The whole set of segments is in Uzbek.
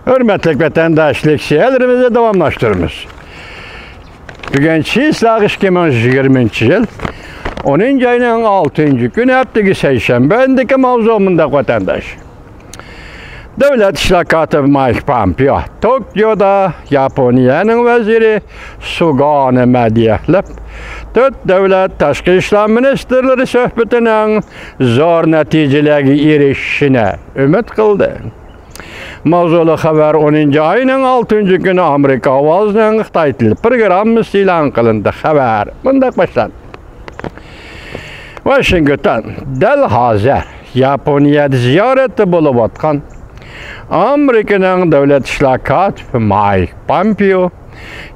Hürmetlik vatandaşlık seyirlerimizi devamlaştırırız. Bugün çiğslağ 2020 yıl 10. ayının 6. günü hepteki seyşembendeki mavzumunda vatandaş. Devlet İşlakatı Mike Pompeo, Tokyo'da Japonya'nın veziri Sugane Medvedev, 4 devlet taşqi işler ministerleri söhbetinin zor neticelerine erişişine ümit kıldı. Mavzulu haber 10. ayının 6. günü Amerika avazının Xitay tili programı ilan kılındı. Haber bundak başlandı. Washington, del hazır Japonya'da ziyareti bulup atkan Amerika'nın devlet işlakatı Mike Pompeo,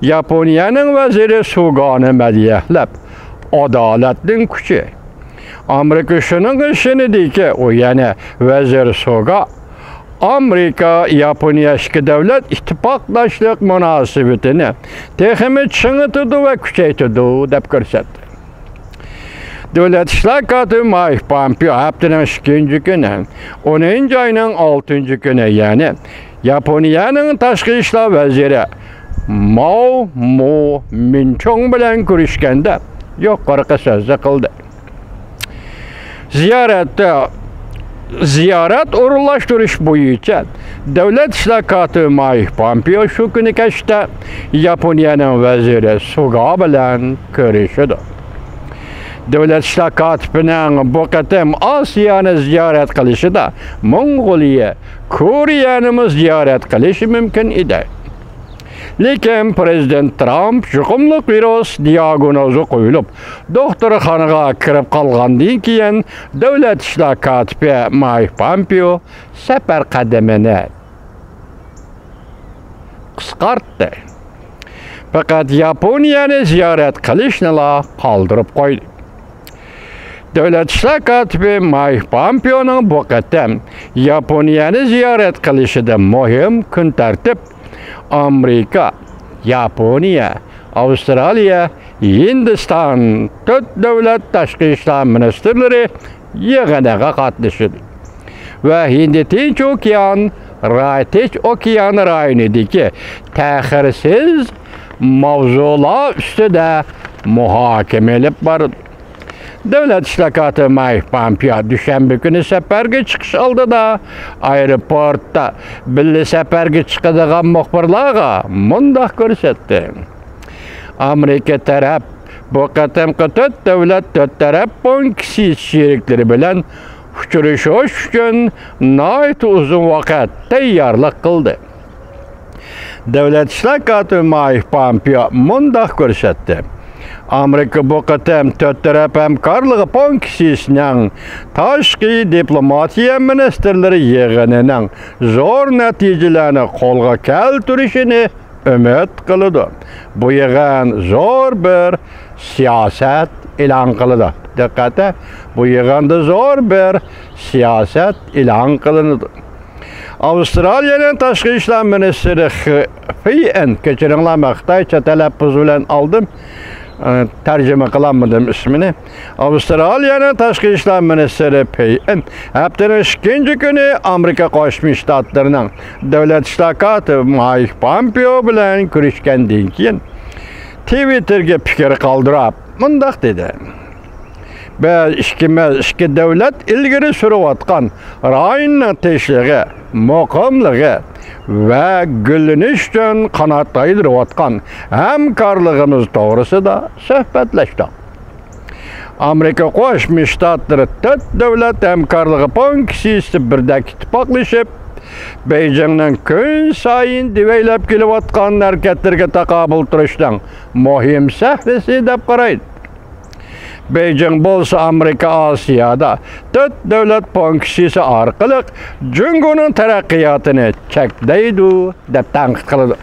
Japonya'nın veziri Sugane Medvedev, adaletinin küçü. Amerika şunun işini değil ki, o yani vezir Suga, Amerika, Japonya eski devlet ittifaklaşlık münasebetini tehimi çıngıtıdı ve küçeytidi dep görsetti. Devlet İşlakatı Mike Pompeo haftanın 2. günü 10. ayının 6. günü yani Japonya'nın taşqi işler veziri Mao Min-chung bilen görüşkende yukarı sözde kıldı. Ziyaret uğurlaştırış boyunca devlet işlakatı Mike Pompeo şu günü geçti Japonya'nın veziri Suga bilen görüşüdü. Devlet işlakatının bu qatim Asya'nı ziyaret qilishi da Mongoliya, Koreyani ziyaret qilishi mumkin edi. Lekin Prezident Trump yuqumli virus diagnozi qo'yilib, doktorxonaga kirib qolgandan keyin devlet işlakatı Mike Pompeo safar qadamini qisqartdi. Faqat Japonyani ziyaret qilishni qoldirib qo'ydi. Devlet İşlakatı Mike Pompeo'nun bu qatim Japonya'nı ziyaret qilishi da muhim kun tartib Amerika, Japonya, Avustraliya, Hindiston 4 devlet taşqi işler ministerleri yig'iniga qatnashdi. Ve Hind-Tinch okean rayonidagi ta'xirsiz mavzular ustida muhokama olib bordi. Devlet İşlakatı Mike Pompeo düşenbe günü seferge çıkış aldı da aeroportta birli seferge çıkadigan muxbirlarga mundaq ko'rsatdi. Amerika taraf bu qatimqi 4 devlet 4 taraf 10 kishi sherikleri bilan uchrashish uchun nihoyat uzun vaqt tayyorlik qildi. Devlet İşlakatı Mike Pompeo mundaq ko'rsatdi. Amerika bu qatim 4 taraf hamkorligi 10 kishisining tashqi diplomatiya ministerleri yig'inining zo'r natijalarini qo'lga keltirishini umid qiladi. Bu yig'in zo'r bir siyosat e'lon qiladi. Diqqat, bu yig'inda zo'r bir siyosat e'lon qilinadi. Avustraliyaning tashqi ishlar ministri kechiringlar, Xitoycha talaffuz bilan oldim. Tercüme kılamadım ismini. Avustralya'nın taşqi işler ministeri Payne haftanın 2. günü Amerika Qo'shma Shtatlarining devlet işlakatı Mike Pompeo bilan ko'rishgandan keyin Twitter'ga fikr qoldirib mundaq dedi. Biz ikki devlet ilgari surayotgan rayonning tinchligi, muqimligi ve gülleniş için kanat ayırıyotgan hamkorligimiz to'g'risida suhbatlashdik. Amerika Qo'shma Shtatlari 4 davlat hamkorligi 10 kishisi birdak ittifoqlashib, Beijingning kun sayin devaylab kelayotgan harakatlarga taqobil turishdan muhim sahnasi deb qaraydi. Beijing bolsa Amerika Asiyada 4 devlet 10 kishisi orqali Jungoning taraqqiyotini cheklaydi deb tanqid qiladi.